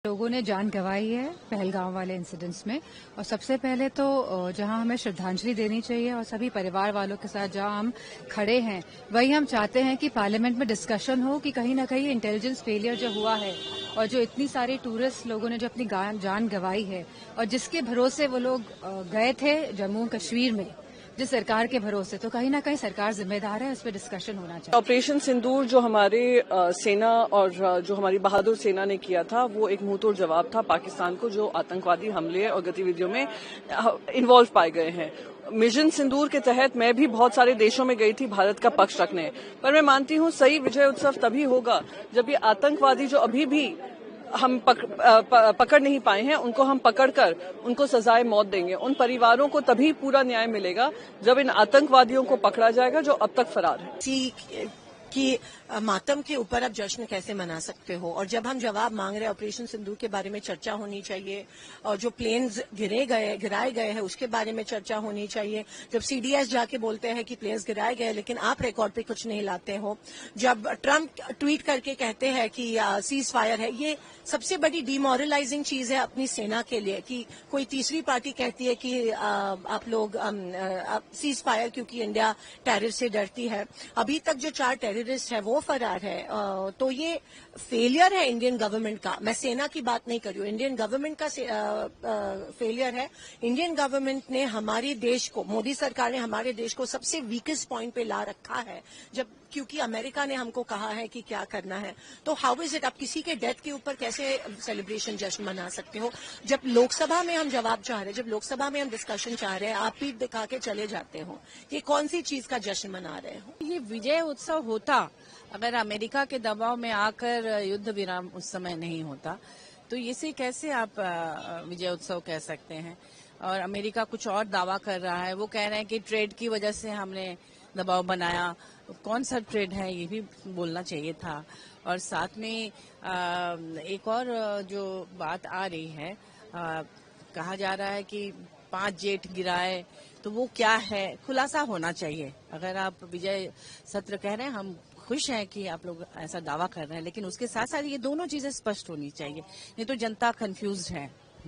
लोगों ने जान गंवाई है पहलगाम वाले इंसिडेंट्स में। और सबसे पहले तो जहां हमें श्रद्धांजलि देनी चाहिए और सभी परिवार वालों के साथ जहां हम खड़े हैं, वही हम चाहते हैं कि पार्लियामेंट में डिस्कशन हो कि कहीं ना कहीं इंटेलिजेंस फेलियर जो हुआ है और जो इतनी सारी टूरिस्ट लोगों ने जो अपनी जान गंवाई है और जिसके भरोसे वो लोग गए थे जम्मू कश्मीर में जिस सरकार के भरोसे, तो कहीं ना कहीं सरकार जिम्मेदार है, उस पर डिस्कशन होना चाहिए। ऑपरेशन सिंदूर जो हमारे सेना और जो हमारी बहादुर सेना ने किया था, वो एक मुंहतोड़ जवाब था पाकिस्तान को, जो आतंकवादी हमले और गतिविधियों में इन्वॉल्व पाए गए हैं। मिशन सिंदूर के तहत मैं भी बहुत सारे देशों में गई थी भारत का पक्ष रखने, पर मैं मानती हूँ सही विजय उत्सव तभी होगा जब ये आतंकवादी जो अभी भी हम पकड़ नहीं पाए हैं, उनको हम पकड़कर उनको सजाए मौत देंगे। उन परिवारों को तभी पूरा न्याय मिलेगा जब इन आतंकवादियों को पकड़ा जाएगा जो अब तक फरार है। कि मातम के ऊपर आप जश्न कैसे मना सकते हो। और जब हम जवाब मांग रहे हैं, ऑपरेशन सिंदूर के बारे में चर्चा होनी चाहिए, और जो प्लेन्स गिराए गए हैं उसके बारे में चर्चा होनी चाहिए। जब सीडीएस जाके बोलते हैं कि प्लेन्स गिराए गए लेकिन आप रिकॉर्ड पे कुछ नहीं लाते हो, जब ट्रंप ट्वीट करके कहते हैं कि सीज फायर है, ये सबसे बड़ी डिमोरलाइजिंग चीज है अपनी सेना के लिए कि कोई तीसरी पार्टी कहती है कि आप लोग सीज फायर, क्योंकि इंडिया टेरर से डरती है। अभी तक जो 4 टेररिस्ट है वो फरार है। तो ये फेलियर है इंडियन गवर्नमेंट का। मैं सेना की बात नहीं कर रही हूँ, इंडियन गवर्नमेंट का फेलियर है। इंडियन गवर्नमेंट ने हमारे देश को, मोदी सरकार ने हमारे देश को सबसे वीकेस्ट पॉइंट पे ला रखा है, जब क्योंकि अमेरिका ने हमको कहा है कि क्या करना है। तो हाउ इज इट, आप किसी के डेथ के ऊपर कैसे सेलिब्रेशन जश्न मना सकते हो? जब लोकसभा में हम जवाब चाह रहे हैं, जब लोकसभा में हम डिस्कशन चाह रहे हैं, आप पीठ दिखा के चले जाते हो। ये कौन सी चीज का जश्न मना रहे हो? ये विजय उत्सव होता अगर अमेरिका के दबाव में आकर युद्ध विराम उस समय नहीं होता, तो इसे कैसे आप विजय उत्सव कह सकते हैं? और अमेरिका कुछ और दावा कर रहा है, वो कह रहे हैं कि ट्रेड की वजह से हमने दबाव बनाया। कौन सा ट्रेड है ये भी बोलना चाहिए था। और साथ में एक और जो बात आ रही है, कहा जा रहा है कि 5 जेट गिराए, तो वो क्या है, खुलासा होना चाहिए। अगर आप विजय सत्र कह रहे हैं, हम खुश हैं कि आप लोग ऐसा दावा कर रहे हैं, लेकिन उसके साथ साथ ये दोनों चीजें स्पष्ट होनी चाहिए, नहीं तो जनता कंफ्यूज्ड है।